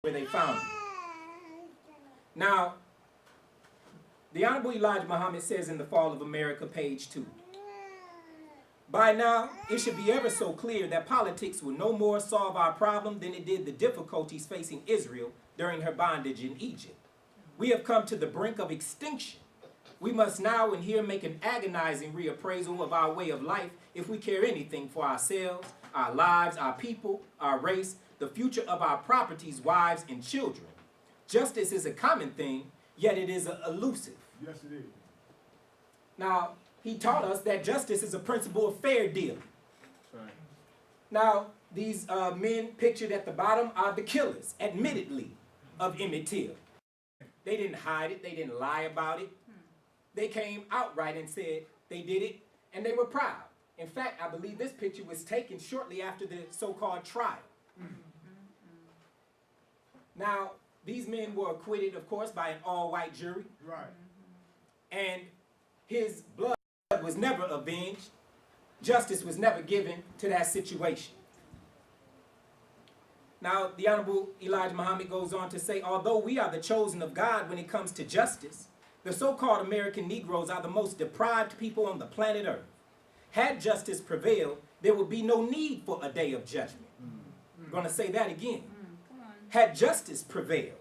where they found him. Now, the Honorable Elijah Muhammad says in The Fall of America, page 2, by now, it should be ever so clear that politics will no more solve our problem than it did the difficulties facing Israel during her bondage in Egypt. We have come to the brink of extinction. We must now and here make an agonizing reappraisal of our way of life if we care anything for ourselves, our lives, our people, our race, the future of our properties, wives, and children. Justice is a common thing, yet it is elusive. Yes, it is. Now, he taught us that justice is a principle of fair dealing. That's right. Now, these men pictured at the bottom are the killers, admittedly, of Emmett Till. They didn't hide it. They didn't lie about it. They came outright and said they did it, and they were proud. In fact, I believe this picture was taken shortly after the so-called trial. Now, these men were acquitted, of course, by an all-white jury. Right. And his blood was never avenged. Justice was never given to that situation. Now, the Honorable Elijah Muhammad goes on to say, although we are the chosen of God when it comes to justice, the so-called American Negroes are the most deprived people on the planet Earth. Had justice prevailed, there would be no need for a day of judgment. I'm going to say that again. Had justice prevailed,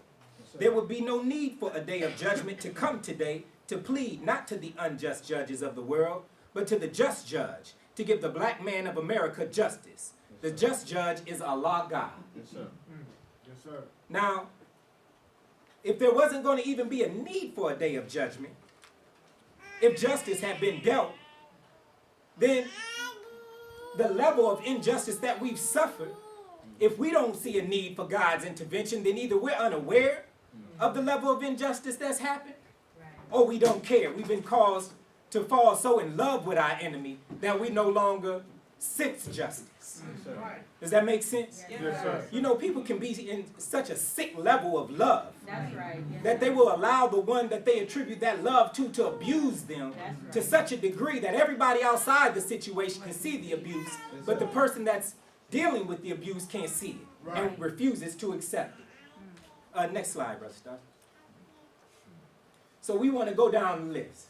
there would be no need for a day of judgment to come today to plead not to the unjust judges of the world, but to the just judge, to give the black man of America justice. The just judge is Allah God. Yes, sir. Yes, sir. Now, if there wasn't going to even be a need for a day of judgment, if justice had been dealt, then the level of injustice that we've suffered, if we don't see a need for God's intervention, then either we're unaware of the level of injustice that's happened, or we don't care. We've been caused to fall so in love with our enemy that we no longer sense justice. Yes, Does that make sense? Yes, sir. You know, people can be in such a sick level of love That's right. Yes. that they will allow the one that they attribute that love to abuse them to such a degree that everybody outside the situation can see the abuse, but the person that's dealing with the abuse can't see it and refuses to accept it. Next slide, Brother Star. So we want to go down the list.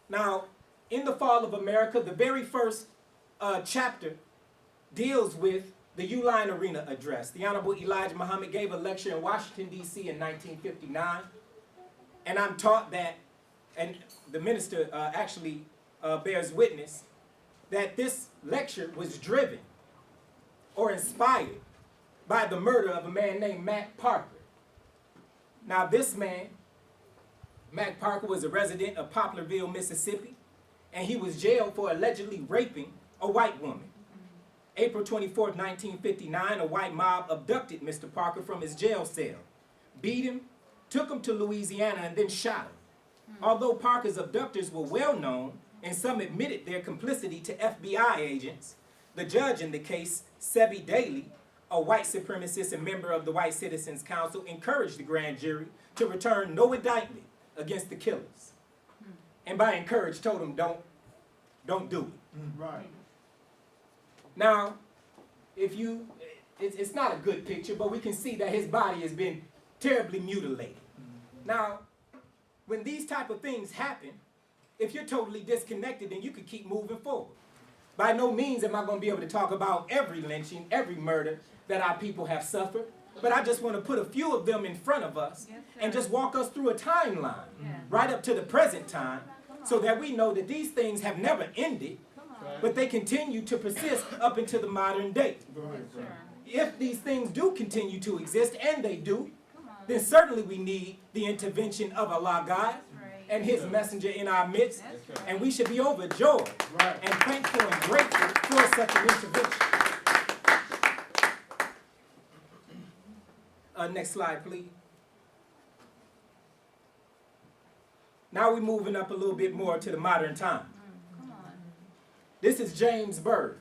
Now, in The Fall of America, the very first chapter deals with the Uline Arena address. The Honorable Elijah Muhammad gave a lecture in Washington, D.C. in 1959. And I'm taught that, and the minister actually bears witness, that this lecture was driven or inspired by the murder of a man named Mac Parker. Now this man, Mac Parker, was a resident of Poplarville, Mississippi, and he was jailed for allegedly raping a white woman. April 24, 1959, a white mob abducted Mr. Parker from his jail cell, beat him, took him to Louisiana, and then shot him. Although Parker's abductors were well known, and some admitted their complicity to FBI agents, the judge in the case, Sebi Daly, a white supremacist and member of the White Citizens Council, encouraged the grand jury to return no indictment against the killers. And by encourage, told them don't do it. Right. Now, it's not a good picture, but we can see that his body has been terribly mutilated. Now, when these type of things happen, if you're totally disconnected, then you can keep moving forward. By no means am I going to be able to talk about every lynching, every murder that our people have suffered, but I just want to put a few of them in front of us and just walk us through a timeline right up to the present time so that we know that these things have never ended, but they continue to persist up into the modern day. If these things do continue to exist, and they do, then certainly we need the intervention of Allah God and His messenger in our midst, and we should be overjoyed and thankful and grateful for such an intervention. Next slide, please. Now we're moving up a little bit more to the modern time. This is James Byrd.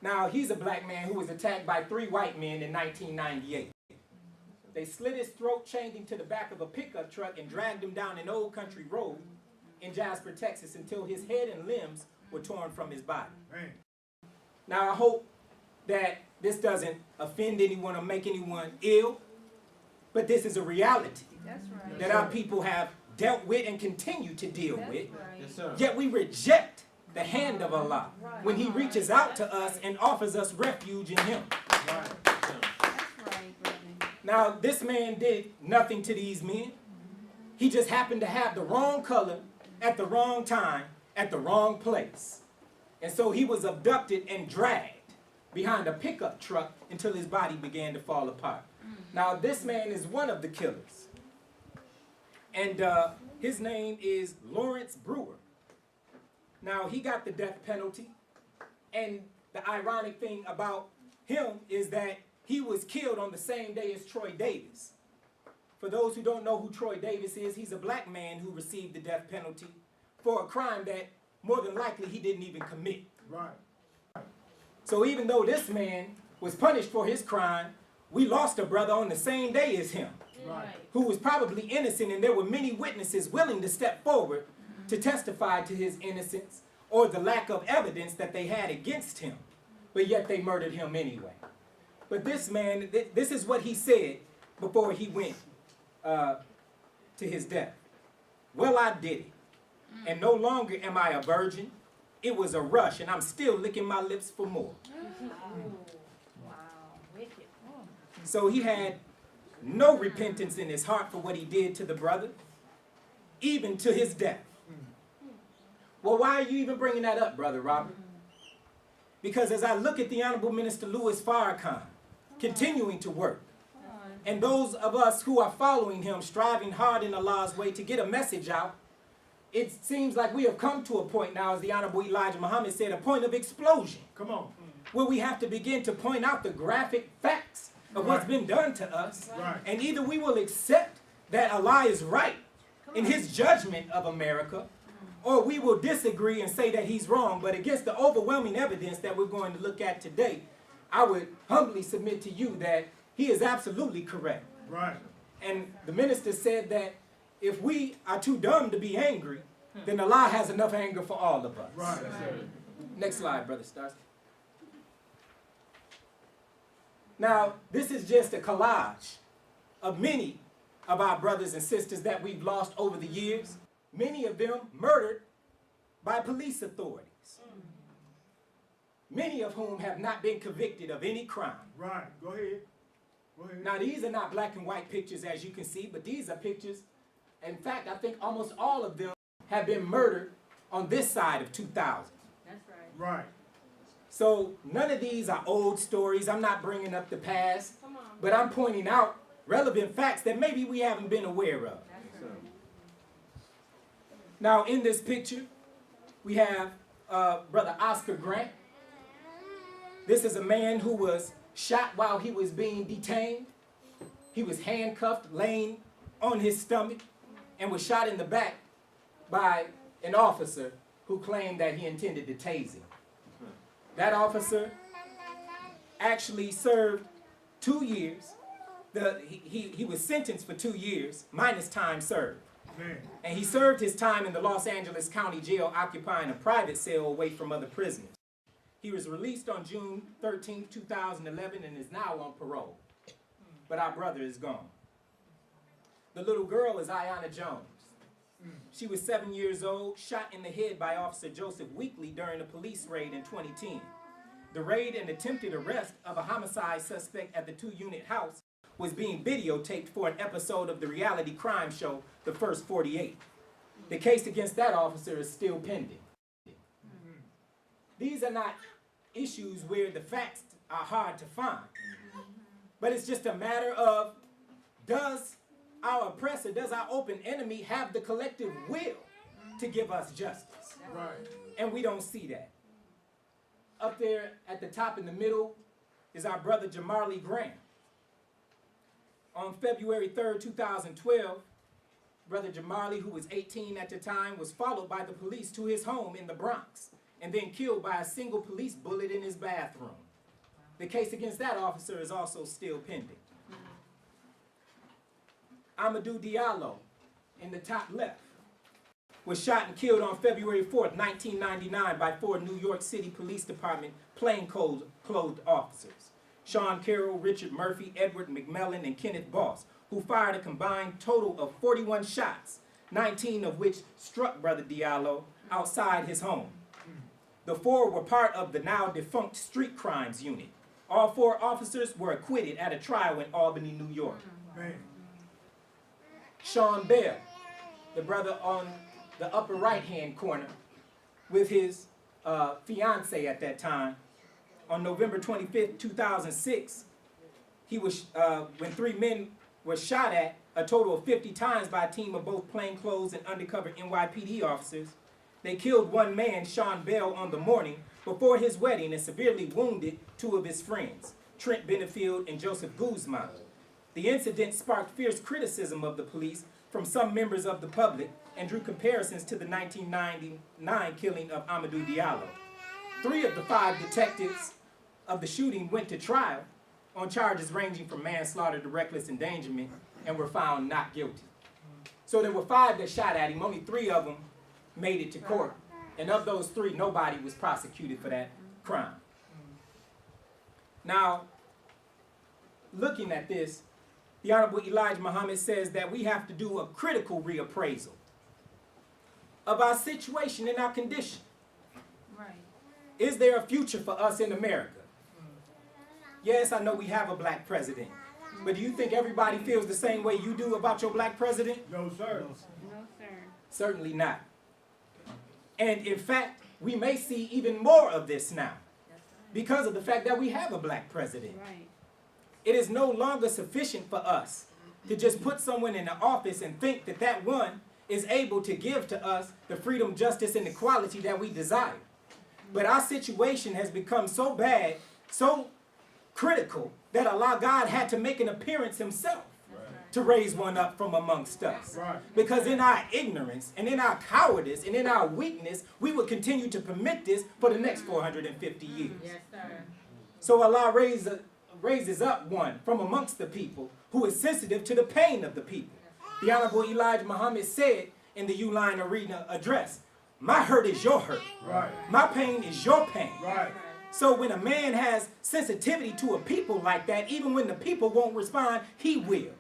Now, he's a black man who was attacked by 3 white men in 1998. They slit his throat, chained him to the back of a pickup truck, and dragged him down an old country road in Jasper, Texas, until his head and limbs were torn from his body. Now, I hope that this doesn't offend anyone or make anyone ill, but this is a reality That's right. that our people have dealt with and continue to deal That's with. right. Yes, sir. Yet we reject the hand of Allah when He reaches out to us and offers us refuge in Him. Right. That's right, brother. Now, this man did nothing to these men. He just happened to have the wrong color at the wrong time at the wrong place. And so he was abducted and dragged behind a pickup truck until his body began to fall apart. Now, this man is one of the killers. And his name is Lawrence Brewer. Now, he got the death penalty. And the ironic thing about him is that he was killed on the same day as Troy Davis. For those who don't know who Troy Davis is, he's a black man who received the death penalty for a crime that more than likely he didn't even commit. Right. So even though this man was punished for his crime, we lost a brother on the same day as him, Right. who was probably innocent, and there were many witnesses willing to step forward to testify to his innocence or the lack of evidence that they had against him, but yet they murdered him anyway. But this man, this is what he said before he went to his death. Well, I did it, and no longer am I a virgin. It was a rush, and I'm still licking my lips for more. Wow, wicked. So he had no repentance in his heart for what he did to the brother, even to his death. Well, why are you even bringing that up, Brother Robert? Because as I look at the Honorable Minister Louis Farrakhan continuing to work, and those of us who are following him, striving hard in Allah's way to get a message out, it seems like we have come to a point now, as the Honorable Elijah Muhammad said, a point of explosion, Come on. where we have to begin to point out the graphic facts of what's been done to us. Right. And either we will accept that Allah is right in His judgment of America, or we will disagree and say that He's wrong. But against the overwhelming evidence that we're going to look at today, I would humbly submit to you that He is absolutely correct. Right. And the minister said that if we are too dumb to be angry, then Allah has enough anger for all of us. Right. Next slide, Brother Stars. Now, this is just a collage of many of our brothers and sisters that we've lost over the years, many of them murdered by police authorities, many of whom have not been convicted of any crime. Right. Go ahead. Go ahead. Now, these are not black and white pictures, as you can see, but these are pictures. In fact, I think almost all of them have been murdered on this side of 2000. That's right. Right. So none of these are old stories. I'm not bringing up the past, Come on. but I'm pointing out relevant facts that maybe we haven't been aware of. That's right. Now, in this picture, we have Brother Oscar Grant. This is a man who was shot while he was being detained. He was handcuffed, laying on his stomach, and was shot in the back by an officer who claimed that he intended to tase him. That officer actually served 2 years. He was sentenced for 2 years, minus time served. Man. And he served his time in the Los Angeles County Jail, occupying a private cell away from other prisoners. He was released on June 13, 2011, and is now on parole. But our brother is gone. The little girl is Ayanna Jones. She was 7 years old, shot in the head by Officer Joseph Weekly during a police raid in 2010. The raid and attempted arrest of a homicide suspect at the 2-unit house was being videotaped for an episode of the reality crime show, The First 48. The case against that officer is still pending. These are not issues where the facts are hard to find, but it's just a matter of, does our oppressor, does our open enemy have the collective will to give us justice? Right. And we don't see that. Up there at the top in the middle is our brother Jamarly Graham. On February 3rd, 2012, Brother Jamarly, who was 18 at the time, was followed by the police to his home in the Bronx and then killed by a single police bullet in his bathroom. The case against that officer is also still pending. Amadou Diallo, in the top left, was shot and killed on February 4th, 1999 by 4 New York City Police Department plainclothes officers. Sean Carroll, Richard Murphy, Edward McMillan, and Kenneth Boss, who fired a combined total of 41 shots, 19 of which struck Brother Diallo outside his home. The 4 were part of the now defunct Street Crimes Unit. All 4 officers were acquitted at a trial in Albany, New York. Man. Sean Bell, the brother on the upper right-hand corner, with his fiance at that time, on November 25th, 2006, he was, when 3 men were shot at a total of 50 times by a team of both plainclothes and undercover NYPD officers. They killed 1 man, Sean Bell, on the morning before his wedding and severely wounded 2 of his friends, Trent Benefield and Joseph Guzman. The incident sparked fierce criticism of the police from some members of the public and drew comparisons to the 1999 killing of Amadou Diallo. 3 of the 5 detectives of the shooting went to trial on charges ranging from manslaughter to reckless endangerment and were found not guilty. So there were 5 that shot at him, only 3 of them made it to court. And of those 3, nobody was prosecuted for that crime. Now, looking at this, the Honorable Elijah Muhammad says that we have to do a critical reappraisal of our situation and our condition. Right. Is there a future for us in America? Yes, I know we have a black president, but do you think everybody feels the same way you do about your black president? No, sir. No, sir. Certainly not. And in fact, we may see even more of this now That's right. because of the fact that we have a black president. Right. It is no longer sufficient for us to just put someone in the office and think that that one is able to give to us the freedom, justice, and equality that we desire. But our situation has become so bad, so critical, that Allah God had to make an appearance himself to raise one up from amongst us. Right. Because in our ignorance and in our cowardice and in our weakness, we would continue to permit this for the next 450 years. Yes, sir. So Allah raises up one from amongst the people who is sensitive to the pain of the people. The Honorable Elijah Muhammad said in the Uline Arena address, "My hurt is your hurt. Right. My pain is your pain." Right. So when a man has sensitivity to a people like that, even when the people won't respond, he will.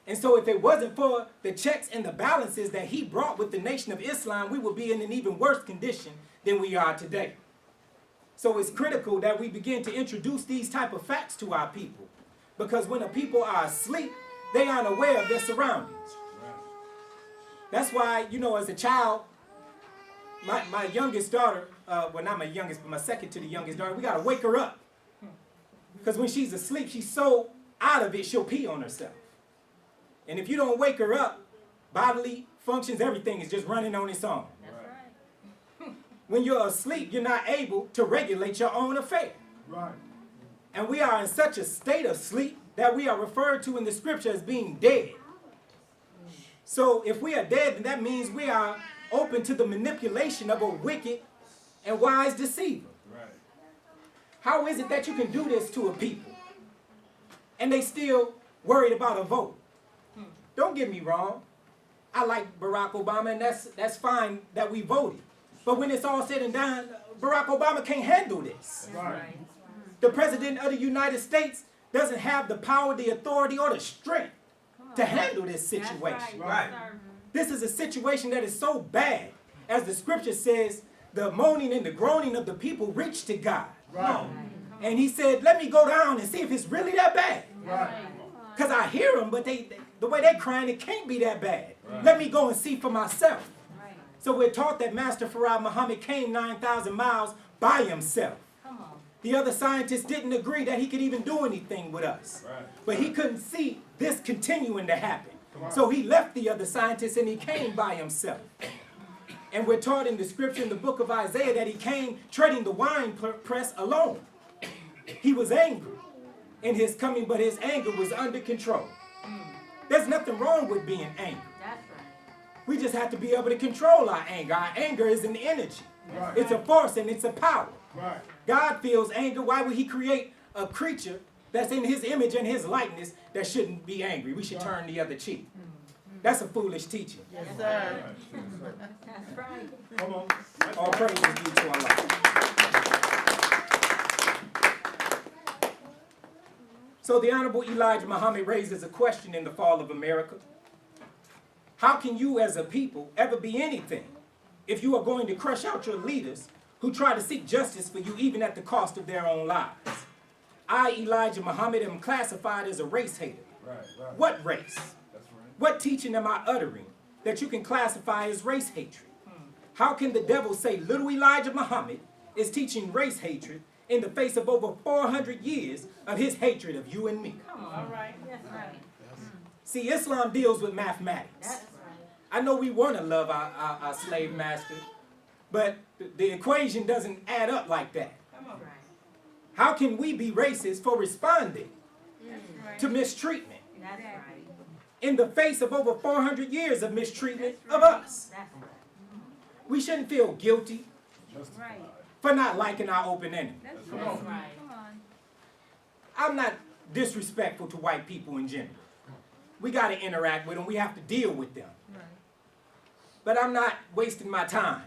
And so if it wasn't for the checks and the balances that he brought with the Nation of Islam, we would be in an even worse condition than we are today. So it's critical that we begin to introduce these type of facts to our people. Because when the people are asleep, they aren't aware of their surroundings. That's why, you know, as a child, my youngest daughter, well, not my youngest, but my second to the youngest daughter, we got to wake her up. Because when she's asleep, she's so out of it, she'll pee on herself. And if you don't wake her up, bodily functions, everything is just running on its own. That's right. When you're asleep, you're not able to regulate your own affair. Right. And we are in such a state of sleep that we are referred to in the scripture as being dead. So if we are dead, then that means we are open to the manipulation of a wicked and wise deceiver. Right. How is it that you can do this to a people and they still worried about a vote? Don't get me wrong. I like Barack Obama, and that's fine that we voted. But when it's all said and done, Barack Obama can't handle this. That's Right. right. The President of the United States doesn't have the power, the authority, or the strength to handle this situation. That's right. Right. Yes, sir. This is a situation that is so bad, as the scripture says, the moaning and the groaning of the people reached to God. Right. And he said, let me go down and see if it's really that bad. Right. Because I hear them, but the way they're crying, it can't be that bad. Right. Let me go and see for myself. Right. So we're taught that Master Farad Muhammad came 9,000 miles by himself. Come on. The other scientists didn't agree that he could even do anything with us. Right. But he couldn't see this continuing to happen. So he left the other scientists and he came by himself. And we're taught in the scripture in the book of Isaiah that he came treading the wine press alone. He was angry in his coming, but his anger was under control. There's nothing wrong with being angry. That's right. We just have to be able to control our anger. Our anger is an energy. Right. It's a force and it's a power. Right. God feels anger. Why would he create a creature that's in his image and his likeness that shouldn't be angry? We should turn the other cheek. That's a foolish teaching. Yes, sir. That's right. Come on. All praise is due to Allah. So the Honorable Elijah Muhammad raises a question in the fall of America. How can you as a people ever be anything if you are going to crush out your leaders who try to seek justice for you even at the cost of their own lives? I, Elijah Muhammad, am classified as a race hater. Right. What race? That's right. What teaching am I uttering that you can classify as race hatred? How can the devil say little Elijah Muhammad is teaching race hatred in the face of over 400 years of his hatred of you and me? All right. That's right. See, Islam deals with mathematics. That's right. I know we want to love our slave master, but the equation doesn't add up like that. Come on. Right. How can we be racist for responding to mistreatment That's right. in the face of over 400 years of mistreatment of us? That's right. We shouldn't feel guilty Right. for not liking our open enemy. That's Come right. on. Right. Come on. I'm not disrespectful to white people in general. We got to interact with them. We have to deal with them. Right. But I'm not wasting my time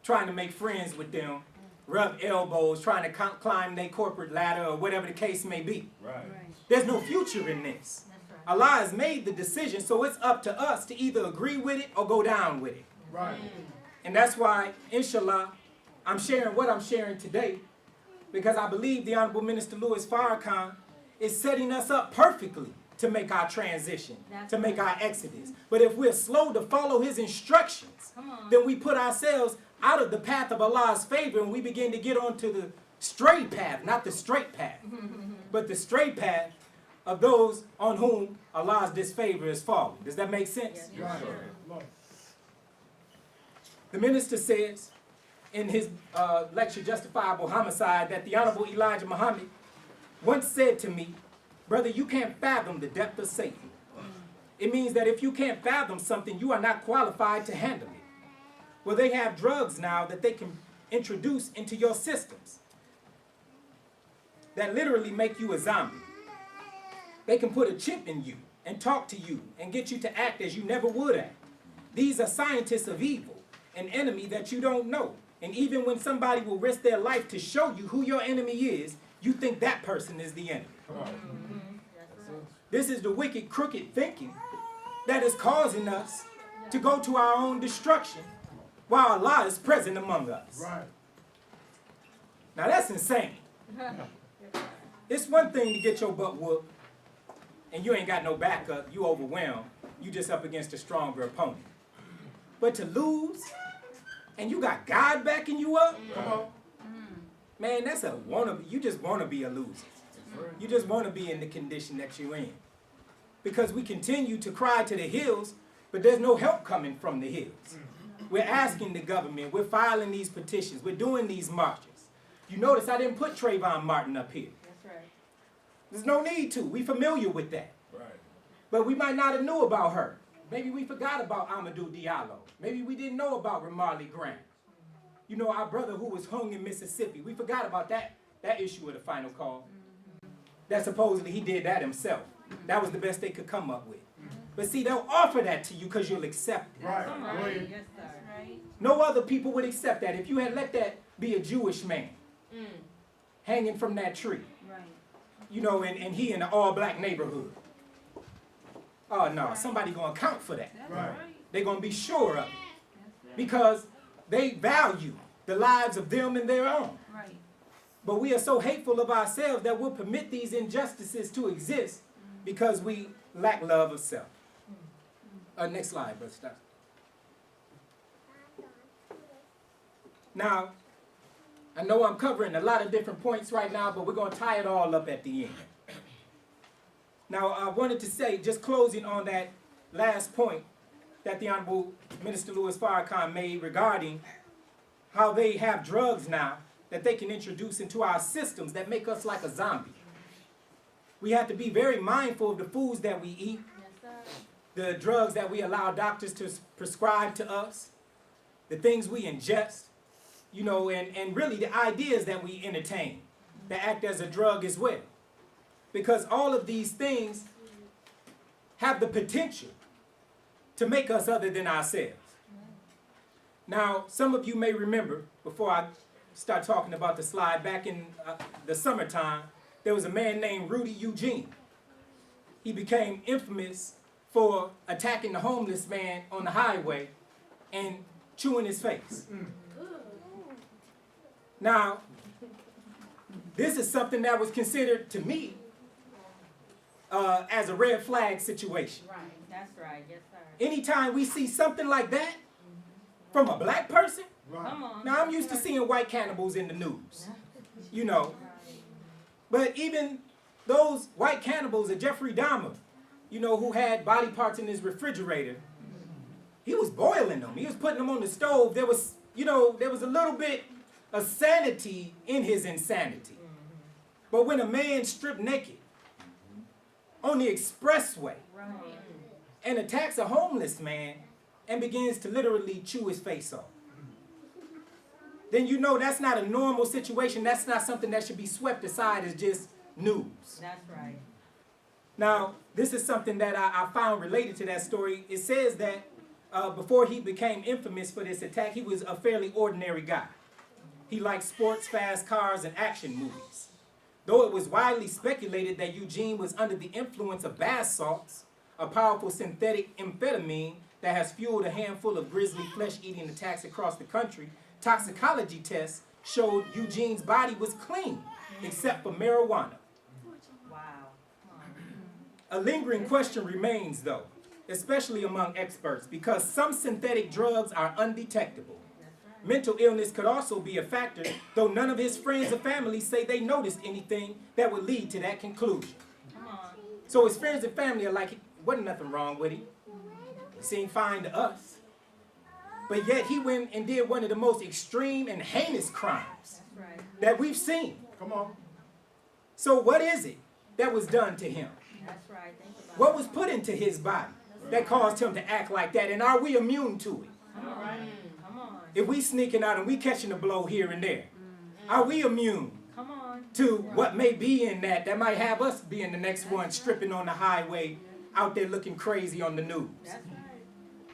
trying to make friends with them, rub elbows, trying to climb their corporate ladder or whatever the case may be. Right. Right. There's no future in this. That's right. Allah has made the decision, so it's up to us to either agree with it or go down with it. Right. And that's why, inshallah, I'm sharing what I'm sharing today, because I believe the Honorable Minister Louis Farrakhan is setting us up perfectly to make our transition, to make our exodus. But if we're slow to follow his instructions, Come on. then we put ourselves out of the path of Allah's favor and we begin to get onto the stray path, not the straight path, but the straight path of those on whom Allah's disfavor is falling. Does that make sense? Yes, Right. sir. Lord. The minister says in his lecture, Justifiable Homicide, that the Honorable Elijah Muhammad once said to me, brother, you can't fathom the depth of Satan. It means that if you can't fathom something, you are not qualified to handle it. Well, they have drugs now that they can introduce into your systems that literally make you a zombie. They can put a chip in you and talk to you and get you to act as you never would act. These are scientists of evil, an enemy that you don't know. And even when somebody will risk their life to show you who your enemy is, you think that person is the enemy. Come on. That's right. This is the wicked, crooked thinking that is causing us to go to our own destruction while Allah is present among us. Right. Now that's insane. It's one thing to get your butt whooped and you ain't got no backup, you overwhelmed, you just up against a stronger opponent. But to lose and you got God backing you up, Come on. man, that's a wannabe. You just want to be a loser. You just want to be in the condition that you're in. Because we continue to cry to the hills, but there's no help coming from the hills. We're asking the government, we're filing these petitions, we're doing these marches. You notice I didn't put Trayvon Martin up here. That's right. There's no need to. We're familiar with that. Right. But we might not have knew about her. Maybe we forgot about Amadou Diallo. Maybe we didn't know about Ramarley Grant. You know, our brother who was hung in Mississippi. We forgot about that issue of the final call. That supposedly he did that himself. That was the best they could come up with. But see, they'll offer that to you because you'll accept it. Right. Come Go on. ahead. Yes, sir. Right. No other people would accept that. If you had let that be a Jewish man hanging from that tree, Right. you know, and he in an all-black neighborhood. Oh, no, somebody going to account for that. That's Right. right. They're going to be sure of it. That's right. Because they value the lives of them and their own. Right. But we are so hateful of ourselves that we'll permit these injustices to exist because we lack love of self. Next slide, Brother Stott. Now, I know I'm covering a lot of different points right now, but we're going to tie it all up at the end. Now, I wanted to say, just closing on that last point that the Honorable Minister Louis Farrakhan made regarding how they have drugs now that they can introduce into our systems that make us like a zombie. We have to be very mindful of the foods that we eat, Yes, sir. the drugs that we allow doctors to prescribe to us, the things we ingest, you know, and really the ideas that we entertain that act as a drug as well. Because all of these things have the potential to make us other than ourselves. Now, some of you may remember, before I start talking about the slide, back in the summertime, there was a man named Rudy Eugene. He became infamous for attacking the homeless man on the highway and chewing his face. Now, this is something that was considered to me as a red flag situation. Right, that's right, yes, sir. Anytime we see something like that from a black person, Right. Come on. now I'm used to seeing white cannibals in the news, you know. But even those white cannibals, Jeffrey Dahmer, you know, who had body parts in his refrigerator, he was boiling them. He was putting them on the stove. There was, you know, there was a little bit of sanity in his insanity. But when a man stripped naked on the expressway Right. and attacks a homeless man and begins to literally chew his face off, then you know that's not a normal situation. That's not something that should be swept aside as just news. That's right. Now, this is something that I found related to that story. It says that before he became infamous for this attack, he was a fairly ordinary guy. He liked sports, fast cars, and action movies. Though it was widely speculated that Eugene was under the influence of bath salts, a powerful synthetic amphetamine that has fueled a handful of grisly flesh-eating attacks across the country, toxicology tests showed Eugene's body was clean, except for marijuana. Wow. A lingering question remains, though, especially among experts, because some synthetic drugs are undetectable. Mental illness could also be a factor, though none of his friends or family say they noticed anything that would lead to that conclusion. Come on. So his friends and family are like, wasn't nothing wrong with him. He seemed fine to us. But yet he went and did one of the most extreme and heinous crimes That's right. that we've seen. Come on. So what is it that was done to him? That's right. Think about What it. was put into his body that caused him to act like that? And are we immune to it? Come on. Come on. If we sneaking out and we catching a blow here and there, are we immune Come on. to what may be in that might have us being the next one stripping on the highway, out there looking crazy on the news? That's right.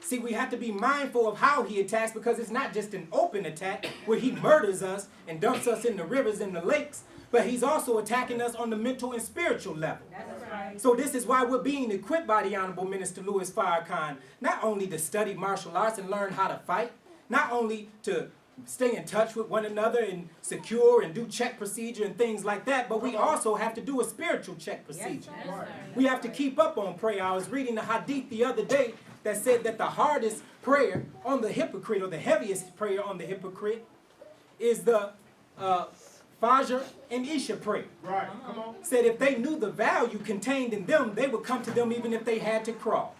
See, we have to be mindful of how he attacks, because it's not just an open attack where he murders us and dumps us in the rivers and the lakes, but he's also attacking us on the mental and spiritual level. That's right. So this is why we're being equipped by the Honorable Minister Louis Farrakhan, not only to study martial arts and learn how to fight, not only to stay in touch with one another and secure and do check procedure and things like that, but we also have to do a spiritual check Yes, procedure. sir. We have to keep up on prayer. I was reading the hadith the other day that said that the hardest prayer on the hypocrite, or the heaviest prayer on the hypocrite, is the Fajr and Isha prayer. Right. Come on. Said if they knew the value contained in them, they would come to them even if they had to crawl.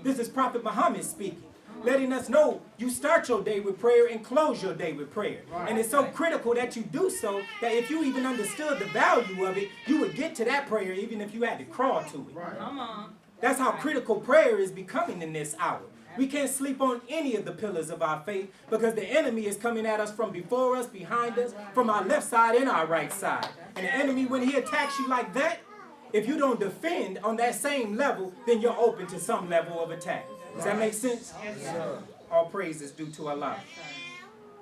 This is Prophet Muhammad speaking, letting us know you start your day with prayer and close your day with prayer. Right. And it's so critical that you do so that if you even understood the value of it, you would get to that prayer even if you had to crawl to it. Right. Come on. That's how critical prayer is becoming in this hour. We can't sleep on any of the pillars of our faith, because the enemy is coming at us from before us, behind us, from our left side and our right side. And the enemy, when he attacks you like that, if you don't defend on that same level, then you're open to some level of attack. Does that make sense? Yes, sir. All praise is due to Allah.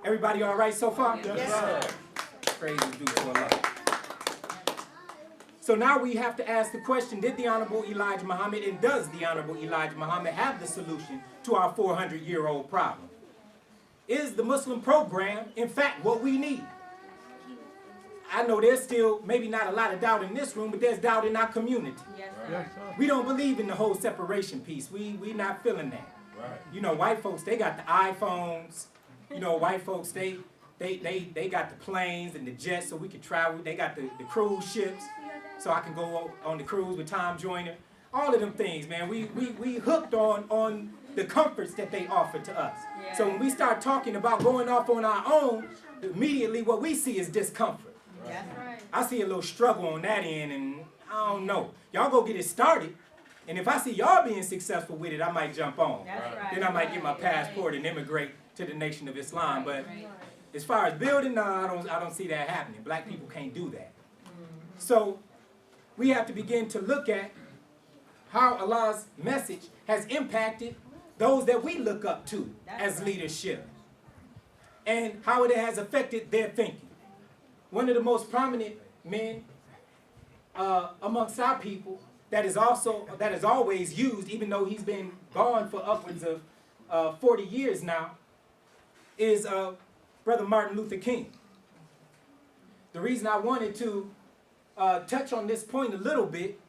Everybody all right so far? Yes, sir. Praise is due to Allah. So now we have to ask the question, did the Honorable Elijah Muhammad, and does the Honorable Elijah Muhammad have the solution to our 400-year-old problem? Is the Muslim program, in fact, what we need? I know there's still maybe not a lot of doubt in this room, but there's doubt in our community. Yes, Yes, sir. sir. We don't believe in the whole separation piece. We not feeling that. Right. You know, white folks, they got the iPhones. You know, white folks, they got the planes and the jets so we can travel. They got the cruise ships so I can go on the cruise with Tom Joyner. All of them things, man. We hooked on the comforts that they offer to us. Yeah. So when we start talking about going off on our own, immediately what we see is discomfort. That's right. I see a little struggle on that end, and I don't know. Y'all go get it started, and if I see y'all being successful with it, I might jump on. That's right. Then I might get my passport and immigrate to the Nation of Islam. But Right. as far as building, no, I don't see that happening. Black people can't do that. So we have to begin to look at how Allah's message has impacted those that we look up to as leadership, and how it has affected their thinking. One of the most prominent men amongst our people that is always used, even though he's been gone for upwards of 40 years now, is Brother Martin Luther King. The reason I wanted to touch on this point a little bit